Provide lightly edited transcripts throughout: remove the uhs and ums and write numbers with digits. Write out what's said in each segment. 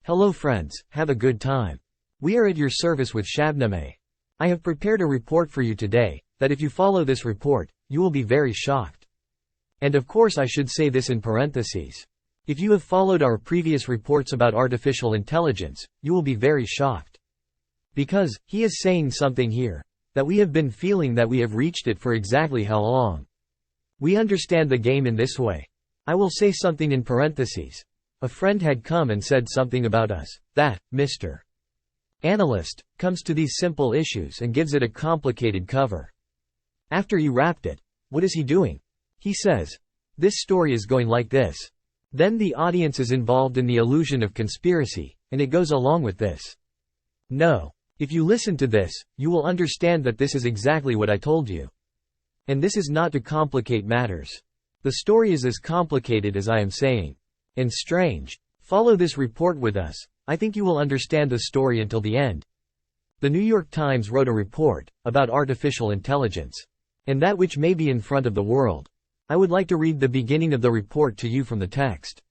Hello friends, have a good time. We are at your service with Shabnameh. I have prepared a report for you today, that if you follow this report, you will be very shocked. And of course I should say this in parentheses. If you have followed our previous reports about artificial intelligence, you will be very shocked. Because, he is saying something here, that we have been feeling that we have reached it for exactly how long. We understand the game in this way. I will say something in parentheses. A friend had come and said something about us, that, Mr. Analyst, comes to these simple issues and gives it a complicated cover. After he wrapped it, what is he doing? He says, this story is going like this. Then the audience is involved in the illusion of conspiracy, and it goes along with this. No. If you listen to this, you will understand that this is exactly what I told you. And this is not to complicate matters. The story is as complicated as I am saying. And strange. Follow this report with us. I think you will understand the story until the end. The New York Times wrote a report about artificial intelligence. And that which may be in front of the world. I would like to read the beginning of the report to you from the text.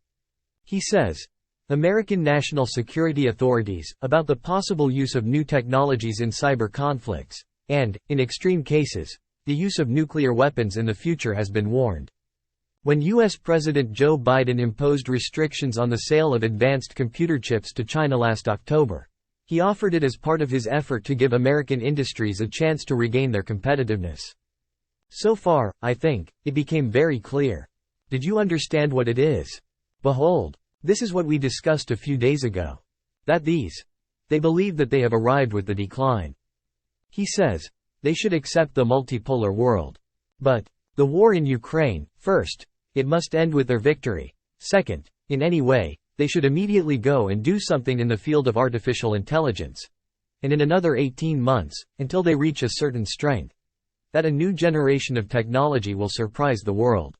He says, American national security authorities, about the possible use of new technologies in cyber conflicts, and, in extreme cases, the use of nuclear weapons in the future has been warned. When U.S. President Joe Biden imposed restrictions on the sale of advanced computer chips to China last October, he offered it as part of his effort to give American industries a chance to regain their competitiveness. So far, I think, it became very clear. Did you understand what it is? Behold, this is what we discussed a few days ago. That they believe that they have arrived with the decline. He says, they should accept the multipolar world. But, the war in Ukraine, first, it must end with their victory. Second, in any way, they should immediately go and do something in the field of artificial intelligence. And in another 18 months, until they reach a certain strength, that a new generation of technology will surprise the world.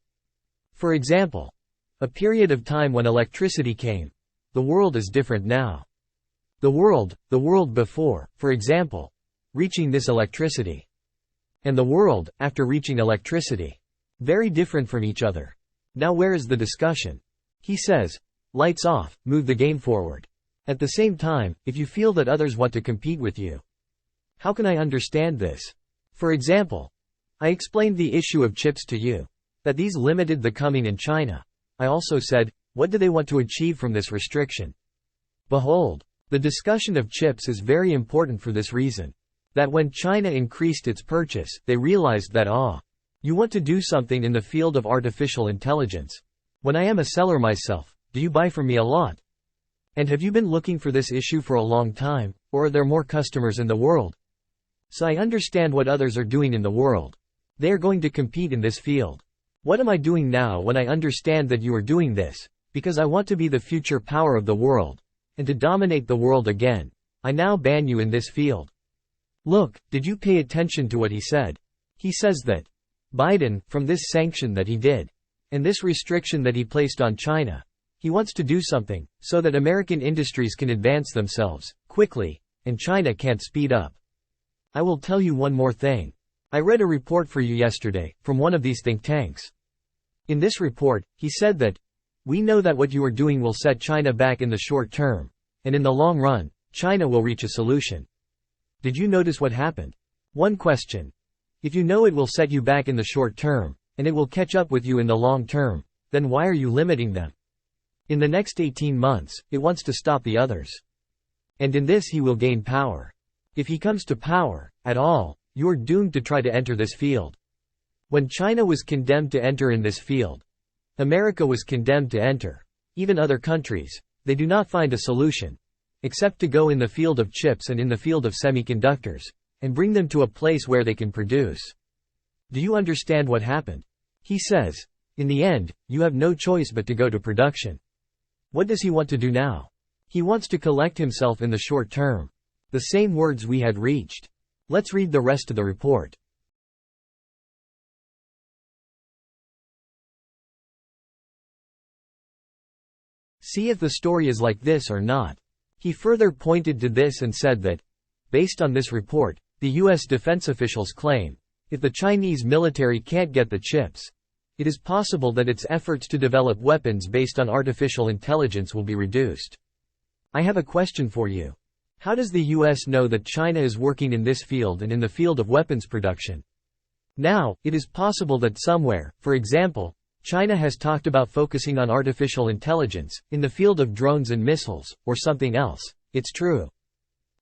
For example, a period of time when electricity came. The world is different now. The world before, for example, reaching this electricity. And the world, after reaching electricity. Very different from each other. Now where is the discussion? He says, lights off, move the game forward. At the same time, if you feel that others want to compete with you. How can I understand this? For example, I explained the issue of chips to you. That these limited the coming in China. I also said, what do they want to achieve from this restriction? Behold, the discussion of chips is very important for this reason. That when China increased its purchase, they realized that you want to do something in the field of artificial intelligence. When I am a seller myself, do you buy from me a lot? And have you been looking for this issue for a long time, or are there more customers in the world? So I understand what others are doing in the world. They are going to compete in this field. What am I doing now when I understand that you are doing this? Because I want to be the future power of the world, and to dominate the world again. I now ban you in this field. Look, did you pay attention to what he said? He says that Biden, from this sanction that he did, and this restriction that he placed on China, he wants to do something, so that American industries can advance themselves, quickly, and China can't speed up. I will tell you one more thing. I read a report for you yesterday, from one of these think tanks. In this report, he said that, we know that what you are doing will set China back in the short term, and in the long run, China will reach a solution. Did you notice what happened? One question. If you know it will set you back in the short term, and it will catch up with you in the long term, then why are you limiting them? In the next 18 months, it wants to stop the others. And in this he will gain power. If he comes to power, at all, you are doomed to try to enter this field. When China was condemned to enter in this field, America was condemned to enter. Even other countries, they do not find a solution, except to go in the field of chips and in the field of semiconductors, and bring them to a place where they can produce. Do you understand what happened? He says, in the end, you have no choice but to go to production. What does he want to do now? He wants to collect himself in the short term. The same words we had reached. Let's read the rest of the report. See if the story is like this or not. He further pointed to this and said that, based on this report, the U.S. defense officials claim, if the Chinese military can't get the chips, it is possible that its efforts to develop weapons based on artificial intelligence will be reduced. I have a question for you. How does the US know that China is working in this field and in the field of weapons production? Now, it is possible that somewhere, for example, China has talked about focusing on artificial intelligence, in the field of drones and missiles, or something else. It's true.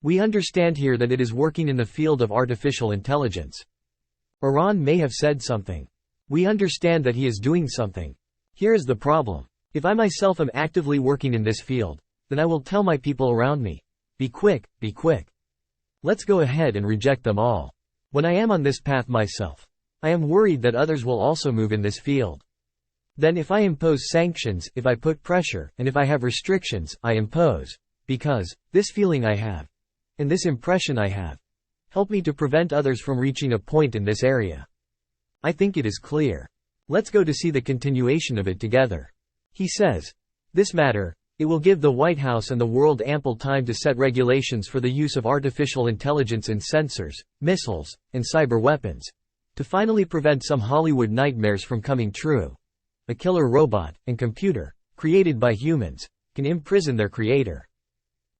We understand here that it is working in the field of artificial intelligence. Iran may have said something. We understand that he is doing something. Here is the problem. If I myself am actively working in this field, then I will tell my people around me, be quick, be quick. Let's go ahead and reject them all. When I am on this path myself, I am worried that others will also move in this field. Then if I impose sanctions, if I put pressure, and if I have restrictions, I impose. Because, this feeling I have, and this impression I have, help me to prevent others from reaching a point in this area. I think it is clear. Let's go to see the continuation of it together. He says, this matter, it will give the White House and the world ample time to set regulations for the use of artificial intelligence in sensors, missiles, and cyber weapons, to finally prevent some Hollywood nightmares from coming true. A killer robot and computer, created by humans, can imprison their creator.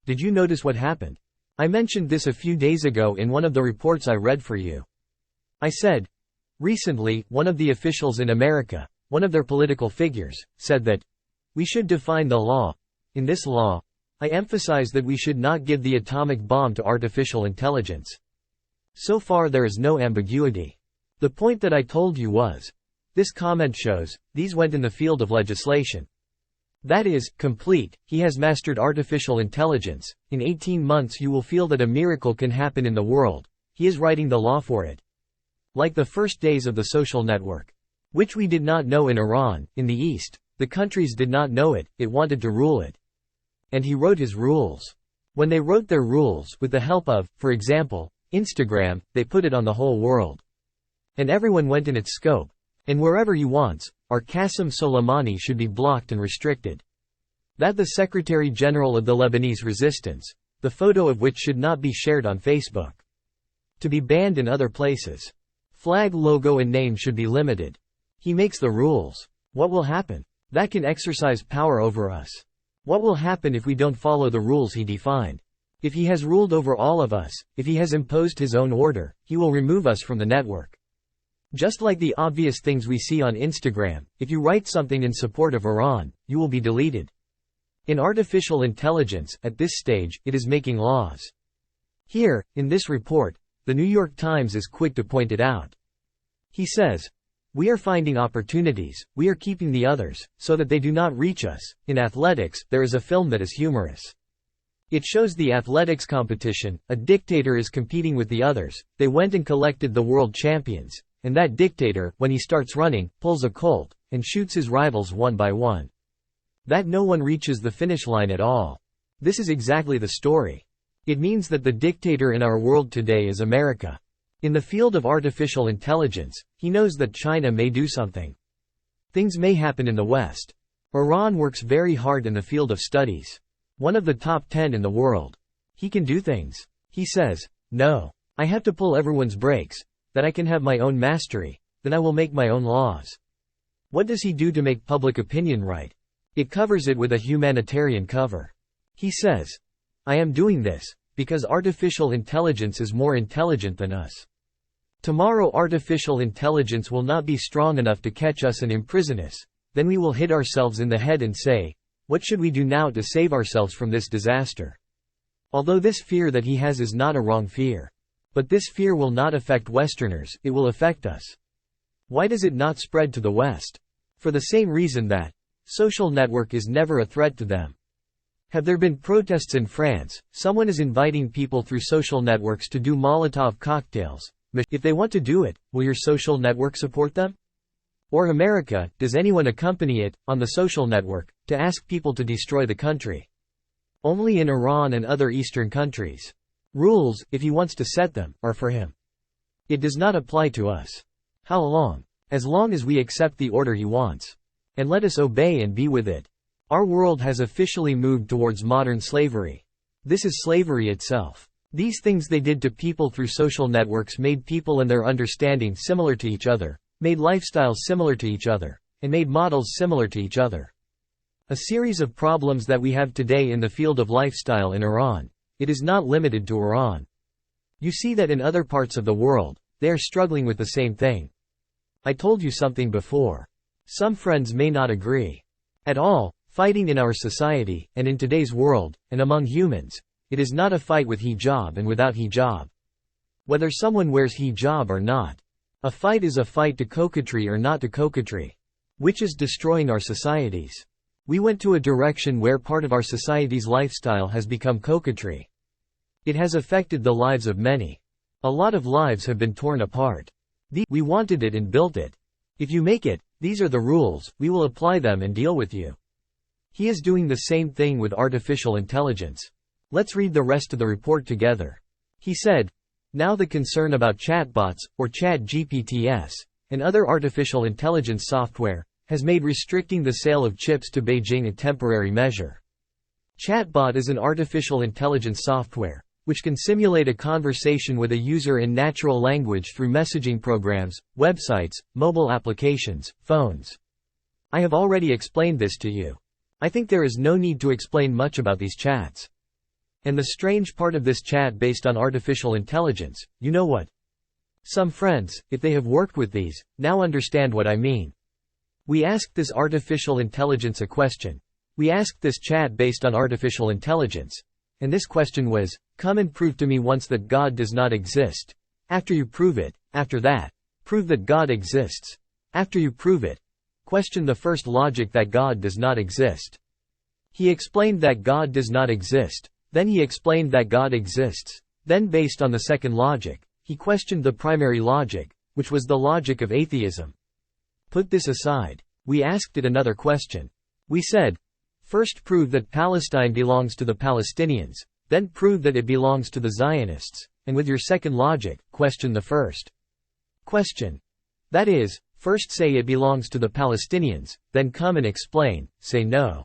Did you notice what happened? I mentioned this a few days ago in one of the reports I read for you. I said, recently, one of the officials in America, one of their political figures, said that we should define the law. In this law, I emphasize that we should not give the atomic bomb to artificial intelligence. So far there is no ambiguity. The point that I told you was, this comment shows, these went in the field of legislation. That is, complete, he has mastered artificial intelligence, in 18 months you will feel that a miracle can happen in the world, he is writing the law for it. Like the first days of the social network. Which we did not know in Iran, in the East, the countries did not know it, it wanted to rule it. And he wrote his rules. When they wrote their rules, with the help of, for example, Instagram, they put it on the whole world. And everyone went in its scope. And wherever you wants, our Qasem Soleimani should be blocked and restricted. That the Secretary General of the Lebanese Resistance, the photo of which should not be shared on Facebook. To be banned in other places. Flag logo and name should be limited. He makes the rules. What will happen? That can exercise power over us. What will happen if we don't follow the rules he defined? If he has ruled over all of us, if he has imposed his own order, he will remove us from the network. Just like the obvious things we see on Instagram, if you write something in support of Iran, you will be deleted. In artificial intelligence, at this stage, it is making laws. Here, in this report, the New York Times is quick to point it out. He says, we are finding opportunities, we are keeping the others, so that they do not reach us. In athletics, there is a film that is humorous. It shows the athletics competition, a dictator is competing with the others, they went and collected the world champions, and that dictator, when he starts running, pulls a Colt, and shoots his rivals one by one. That no one reaches the finish line at all. This is exactly the story. It means that the dictator in our world today is America. In the field of artificial intelligence, he knows that China may do something. Things may happen in the West. Iran works very hard in the field of studies. One of the top 10 in the world. He can do things. He says, no. I have to pull everyone's brakes, that I can have my own mastery, then I will make my own laws. What does he do to make public opinion right? It covers it with a humanitarian cover. He says, I am doing this, because artificial intelligence is more intelligent than us. Tomorrow artificial intelligence will not be strong enough to catch us and imprison us, then we will hit ourselves in the head and say, what should we do now to save ourselves from this disaster? Although this fear that he has is not a wrong fear. But this fear will not affect Westerners, it will affect us. Why does it not spread to the West? For the same reason that social network is never a threat to them. Have there been protests in France? Someone is inviting people through social networks to do Molotov cocktails. If they want to do it, will your social network support them? Or America, does anyone accompany it, on the social network, to ask people to destroy the country? Only in Iran and other Eastern countries. Rules, if he wants to set them, are for him. It does not apply to us. How long? As long as we accept the order he wants. And let us obey and be with it. Our world has officially moved towards modern slavery. This is slavery itself. These things they did to people through social networks made people and their understanding similar to each other, made lifestyles similar to each other, and made models similar to each other. A series of problems that we have today in the field of lifestyle in Iran. It is not limited to Iran. You see that in other parts of the world, they are struggling with the same thing. I told you something before. Some friends may not agree. At all, fighting in our society, and in today's world, and among humans, it is not a fight with hijab and without hijab. Whether someone wears hijab or not. A fight is a fight to coquetry or not to coquetry. Which is destroying our societies. We went to a direction where part of our society's lifestyle has become coquetry. It has affected the lives of many. A lot of lives have been torn apart. We wanted it and built it. If you make it, these are the rules, we will apply them and deal with you. He is doing the same thing with artificial intelligence. Let's read the rest of the report together. He said, now the concern about chatbots, or ChatGPTs, and other artificial intelligence software, has made restricting the sale of chips to Beijing a temporary measure. Chatbot is an artificial intelligence software, which can simulate a conversation with a user in natural language through messaging programs, websites, mobile applications, phones. I have already explained this to you. I think there is no need to explain much about these chats. And the strange part of this chat based on artificial intelligence, you know what? Some friends, if they have worked with these, now understand what I mean. We asked this artificial intelligence a question. We asked this chat based on artificial intelligence. And this question was, come and prove to me once that God does not exist. After you prove it, after that, prove that God exists. After you prove it, question the first logic that God does not exist. He explained that God does not exist. Then he explained that God exists. Then based on the second logic, he questioned the primary logic, which was the logic of atheism. Put this aside. We asked it another question. We said, first prove that Palestine belongs to the Palestinians, then prove that it belongs to the Zionists, and with your second logic, question the first question. That is, first say it belongs to the Palestinians, then come and explain, say no.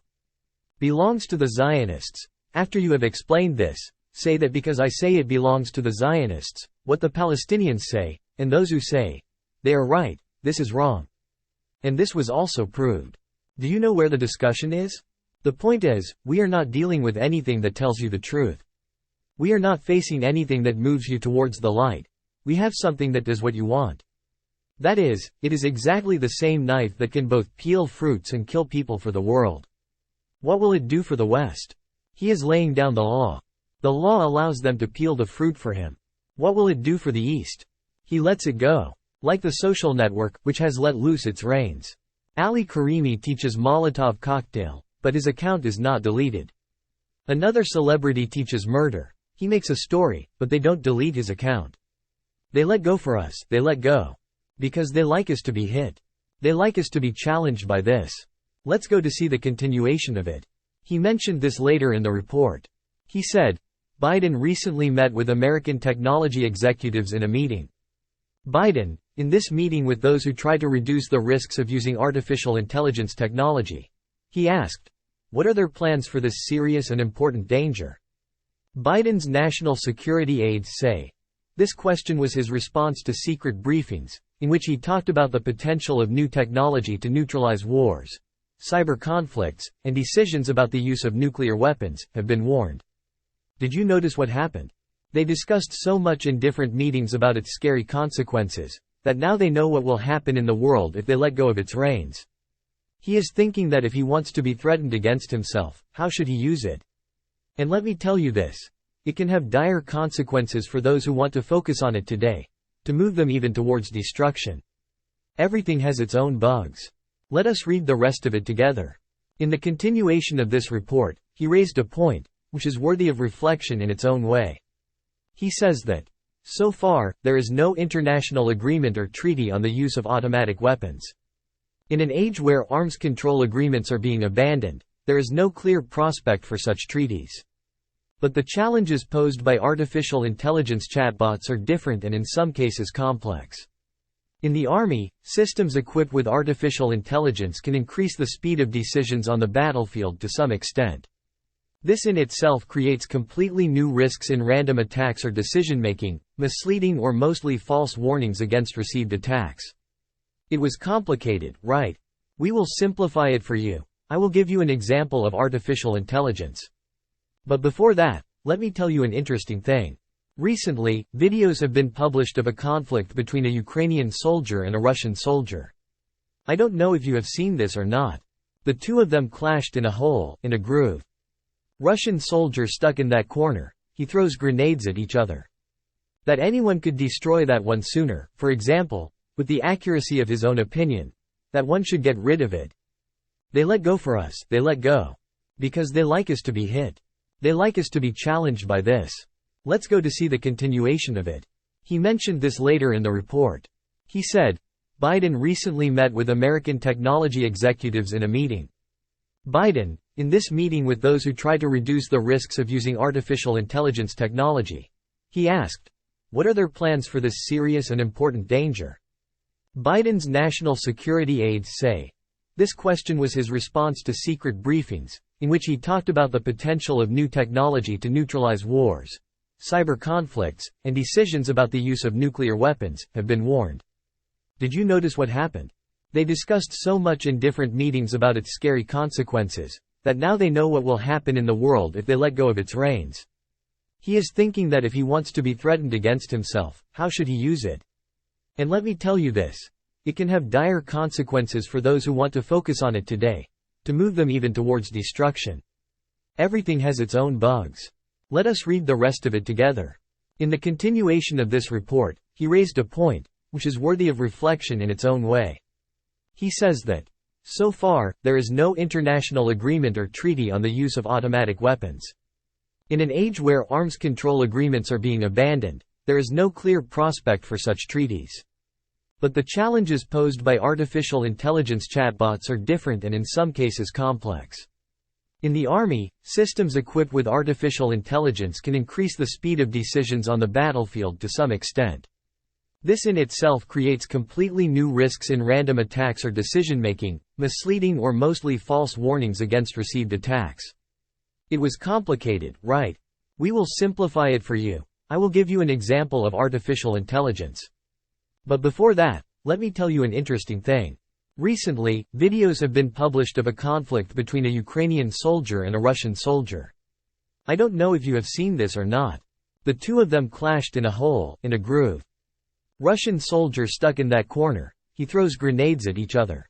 Belongs to the Zionists. After you have explained this, say that because I say it belongs to the Zionists, what the Palestinians say, and those who say, they are right, this is wrong. And this was also proved. Do you know where the discussion is? The point is, we are not dealing with anything that tells you the truth. We are not facing anything that moves you towards the light. We have something that does what you want. That is, it is exactly the same knife that can both peel fruits and kill people for the world. What will it do for the West? He is laying down the law. The law allows them to peel the fruit for him. What will it do for the East? He lets it go. Like the social network, which has let loose its reins. Ali Karimi teaches Molotov cocktail, but his account is not deleted. Another celebrity teaches murder. He makes a story, but they don't delete his account. They let go for us, they let go. Because they like us to be hit. They like us to be challenged by this. Let's go to see the continuation of it. He mentioned this later in the report. He said, Biden recently met with American technology executives in a meeting. Biden, in this meeting with those who try to reduce the risks of using artificial intelligence technology. He asked, what are their plans for this serious and important danger? Biden's national security aides say. This question was his response to secret briefings, in which he talked about the potential of new technology to neutralize wars, cyber conflicts, and decisions about the use of nuclear weapons, have been warned. Did you notice what happened? They discussed so much in different meetings about its scary consequences, that now they know what will happen in the world if they let go of its reins. He is thinking that if he wants to be threatened against himself, how should he use it? And let me tell you this. It can have dire consequences for those who want to focus on it today, to move them even towards destruction. Everything has its own bugs. Let us read the rest of it together. In the continuation of this report, he raised a point, which is worthy of reflection in its own way. He says that, so far, there is no international agreement or treaty on the use of automatic weapons. In an age where arms control agreements are being abandoned, there is no clear prospect for such treaties. But the challenges posed by artificial intelligence chatbots are different and in some cases complex. In the Army, systems equipped with artificial intelligence can increase the speed of decisions on the battlefield to some extent. This in itself creates completely new risks in random attacks or decision-making, misleading or mostly false warnings against received attacks. It was complicated, right? We will simplify it for you. I will give you an example of artificial intelligence. But before that, let me tell you an interesting thing. Recently, videos have been published of a conflict between a Ukrainian soldier and a Russian soldier. I don't know if you have seen this or not. The two of them clashed in a hole, in a groove. Russian soldier stuck in that corner, he throws grenades at each other. That anyone could destroy that one sooner, for example, with the accuracy of his own opinion, that one should get rid of it. They let go for us, they let go. Because they like us to be hit. They like us to be challenged by this. Let's go to see the continuation of it. He mentioned this later in the report. He said, Biden recently met with American technology executives in a meeting. Biden, in this meeting with those who try to reduce the risks of using artificial intelligence technology, he asked, what are their plans for this serious and important danger? Biden's national security aides say. This question was his response to secret briefings, in which he talked about the potential of new technology to neutralize wars, cyber conflicts, and decisions about the use of nuclear weapons, have been warned. Did you notice what happened? They discussed so much in different meetings about its scary consequences, that now they know what will happen in the world if they let go of its reins. He is thinking that if he wants to be threatened against himself, how should he use it? And let me tell you this. It can have dire consequences for those who want to focus on it today, to move them even towards destruction. Everything has its own bugs. Let us read the rest of it together. In the continuation of this report, he raised a point, which is worthy of reflection in its own way. He says that, so far, there is no international agreement or treaty on the use of automatic weapons. In an age where arms control agreements are being abandoned, there is no clear prospect for such treaties. But the challenges posed by artificial intelligence chatbots are different and in some cases complex. In the Army, systems equipped with artificial intelligence can increase the speed of decisions on the battlefield to some extent. This in itself creates completely new risks in random attacks or decision-making, misleading or mostly false warnings against received attacks. It was complicated, right? We will simplify it for you. I will give you an example of artificial intelligence. But before that, let me tell you an interesting thing. Recently, videos have been published of a conflict between a Ukrainian soldier and a Russian soldier. I don't know if you have seen this or not. The two of them clashed in a hole, in a groove. Russian soldier stuck in that corner, he throws grenades at each other.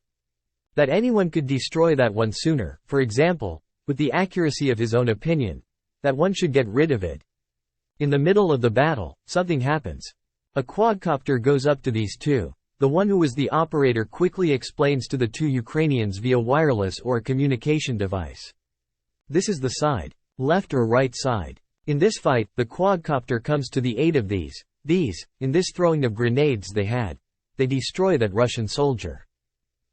That anyone could destroy that one sooner, for example, with the accuracy of his own opinion, that one should get rid of it. In the middle of the battle, something happens. A quadcopter goes up to these two. The one who was the operator quickly explains to the two Ukrainians via wireless or a communication device. This is the side, left or right side. In this fight, the quadcopter comes to the aid of these, in this throwing of grenades they destroy that Russian soldier.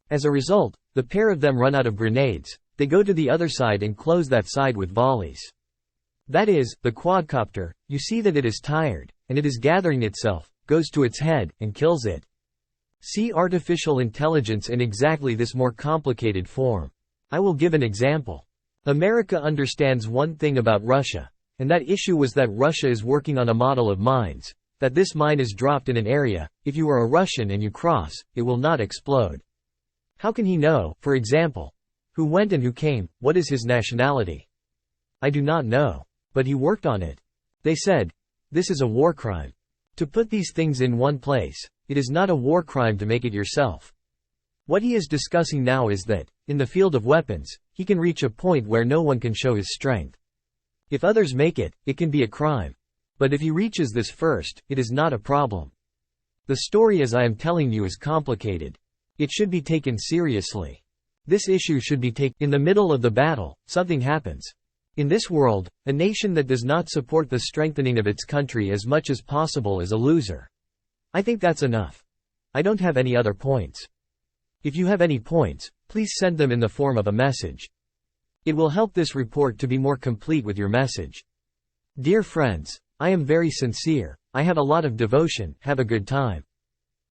As a result, the pair of them run out of grenades, they go to the other side and close that side with volleys. That is, the quadcopter, you see that it is tired, and it is gathering itself, goes to its head, and kills it. See artificial intelligence in exactly this more complicated form. I will give an example. America understands one thing about Russia, and that issue was that Russia is working on a model of mines, that this mine is dropped in an area, if you are a Russian and you cross, it will not explode. How can he know, for example, who went and who came, what is his nationality? I do not know. But he worked on it. They said, this is a war crime. To put these things in one place, it is not a war crime to make it yourself. What he is discussing now is that, in the field of weapons, he can reach a point where no one can show his strength. If others make it, it can be a crime. But if he reaches this first, it is not a problem. The story as I am telling you is complicated. It should be taken seriously. This issue should be taken. In the middle of the battle, something happens. In this world, a nation that does not support the strengthening of its country as much as possible is a loser. I think that's enough. I don't have any other points. If you have any points, please send them in the form of a message. It will help this report to be more complete with your message. Dear friends, I am very sincere. I have a lot of devotion. Have a good time.